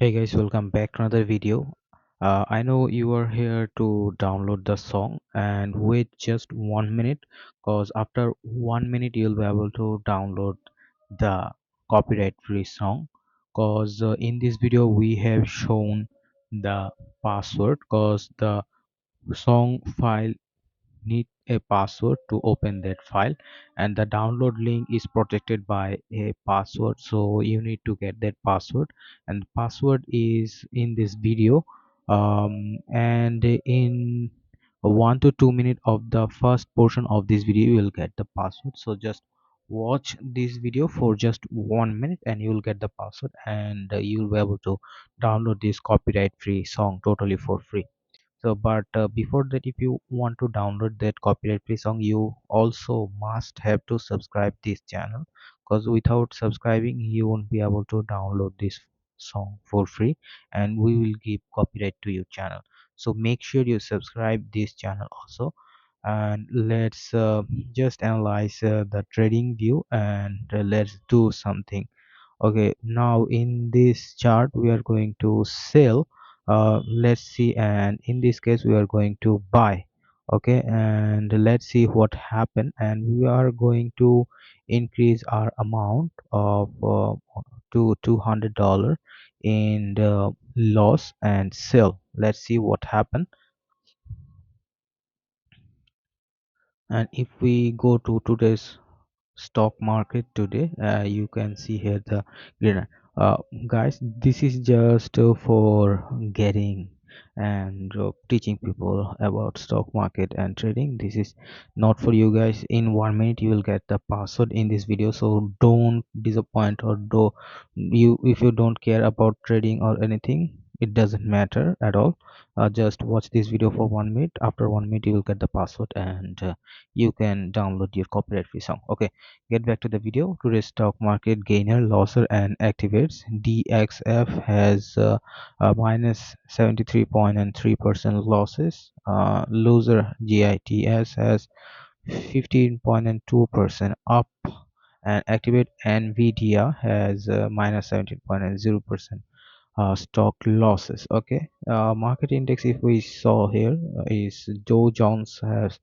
Hey guys, welcome back to another video. I know you are here to download the song and wait just 1 minute because after 1 minute you'll be able to download the copyright free song because in this video we have shown the password because the song file need a password to open that file, and the download link is protected by a password, so you need to get that password, and the password is in this video. And in 1 to 2 minutes of the first portion of this video you will get the password, so just watch this video for just 1 minute and you will get the password, and you'll be able to download this copyright free song totally for free. So but before that, if you want to download that copyright free song, you also must have to subscribe this channel, because without subscribing you won't be able to download this song for free, and we will give copyright to your channel. So make sure you subscribe this channel also, and let's just analyze the trading view, and let's do something. Okay, now in this chart we are going to sell. Let's see, and in this case we are going to buy. Okay, and let's see what happened, and we are going to increase our amount of to $200 in the loss and sell. Let's see what happened. And if we go to today's stock market today, you can see here the green. uh, Guys, this is just for getting and teaching people about stock market and trading. This is not for you guys. In 1 minute you will get the password in this video, so don't disappoint, or do you, if you don't care about trading or anything, it doesn't matter at all. Just watch this video for 1 minute. After 1 minute you will get the password, and you can download your copyright free song. Okay, get back to the video. Today's stock market gainer, loser, and activates. DXF has minus 73.3% losses. Loser GITS has 15.2% up, and activate NVIDIA has minus 17.0% stock losses. Okay, market index, if we saw here, is Dow Jones has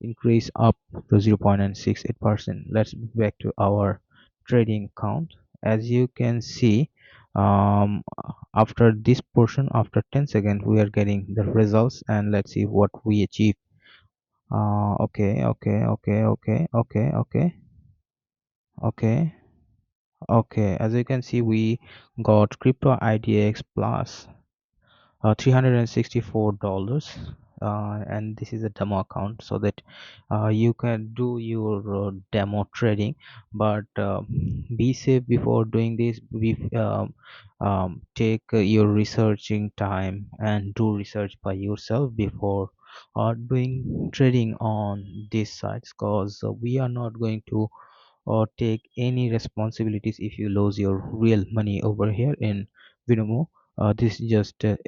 increased up to 0.68%. Let's back to our trading account. As you can see, after this portion, after 10 seconds we are getting the results, and let's see what we achieve. Okay. Okay, as you can see, we got crypto IDX plus $364, and this is a demo account, so that you can do your demo trading. But be safe before doing this. Take your researching time and do research by yourself before doing trading on these sites, because we are not going to or take any responsibilities if you lose your real money over here in Vinomo. This is just a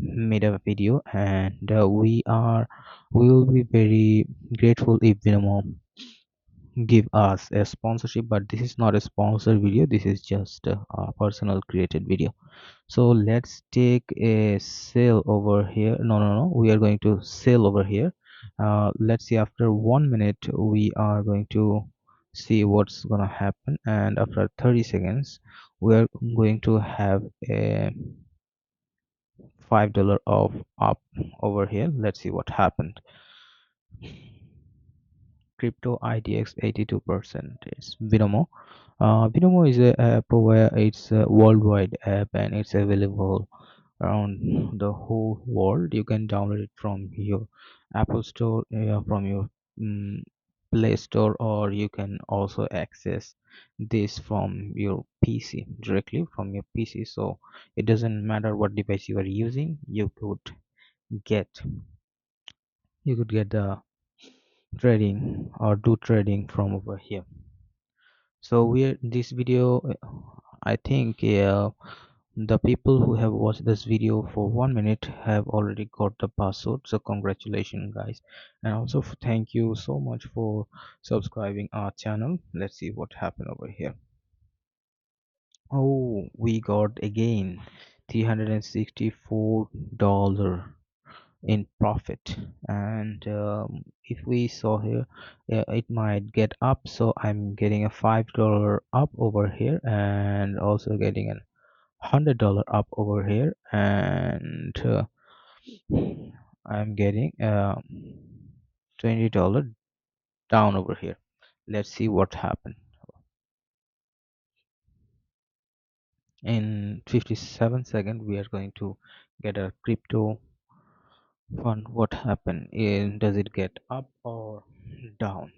made up video, and we will be very grateful if Vinomo give us a sponsorship, but this is not a sponsored video. This is just a personal created video. So let's take a sale over here. No, we are going to sell over here. Let's see, after 1 minute we are going to see what's gonna happen, and after 30 seconds we are going to have a $5 off up over here. Let's see what happened. Crypto IDX 82%. It's Binomo. Binomo is a app where it's a worldwide app, and it's available around the whole world. You can download it from your Apple Store, from your mm, Play Store, or you can also access this from your PC, directly from your PC. So it doesn't matter what device you are using, get you could get the trading or do trading from over here. So we this video, I think, the people who have watched this video for 1 minute have already got the password, so congratulations guys, and also thank you so much for subscribing our channel. Let's see what happened over here. Oh, we got again $364 in profit. And if we saw here, it might get up, so I'm getting a $5 up over here, and also getting a $100 up over here, and I'm getting $20 down over here. Let's see what happened. In 57 seconds we are going to get a crypto fund. What happened? Does it get up or down?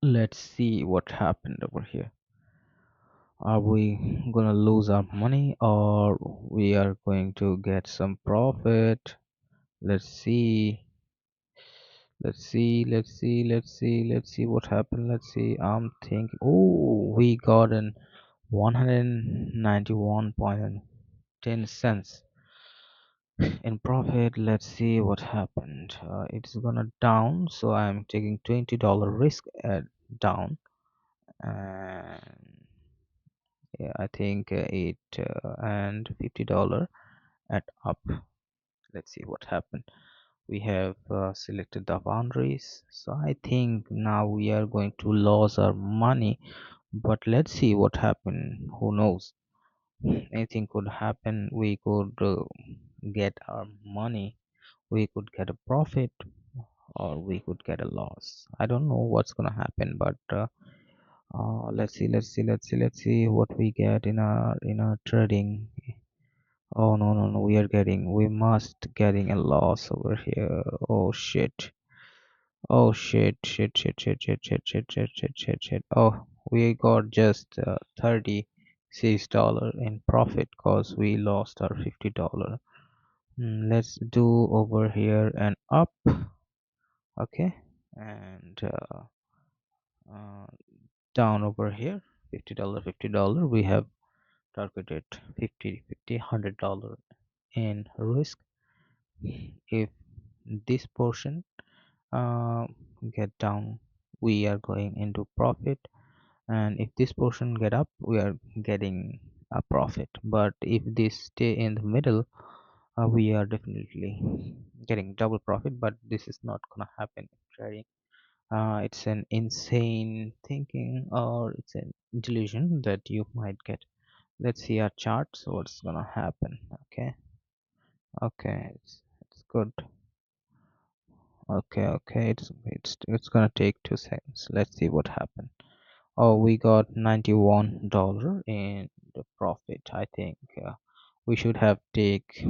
Let's see what happened over here. Are we gonna lose our money, or we are going to get some profit? Let's see. Let's see what happened. Let's see. I'm thinking, oh, we got an 191.10 cents in profit. Let's see what happened. It's gonna down, so I'm taking $20 risk at down, and yeah, I think it and $50 at up. Let's see what happened. We have selected the boundaries, so I think now we are going to lose our money, but let's see what happened. Who knows, anything could happen. We could get our money, we could get a profit, or we could get a loss. I don't know what's gonna happen, but let's see what we get in our trading. Oh, no, no, no, we must getting a loss over here. Oh shit. Oh shit. Oh, we got just $36 in profit cause we lost our $50. Let's do over here and up. Okay, and uh, down over here. $50. We have targeted 50, $100 in risk. If this portion uh, get down, we are going into profit, and if this portion get up, we are getting a profit. But if this stay in the middle, we are definitely getting double profit, but this is not gonna happen in trading. It's an insane thinking, or it's a delusion that you might get. Let's see our chart. So what's gonna happen? Okay, okay, it's good. Okay, it's gonna take 2 seconds. Let's see what happened. Oh, we got $91 in the profit. I think we should have take.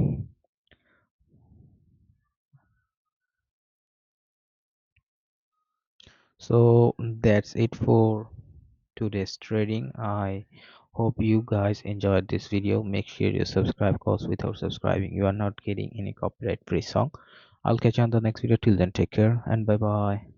So that's it for today's trading. I hope you guys enjoyed this video. Make sure you subscribe, cause without subscribing you are not getting any copyright free song. I'll catch you on the next video. Till then, take care and bye bye.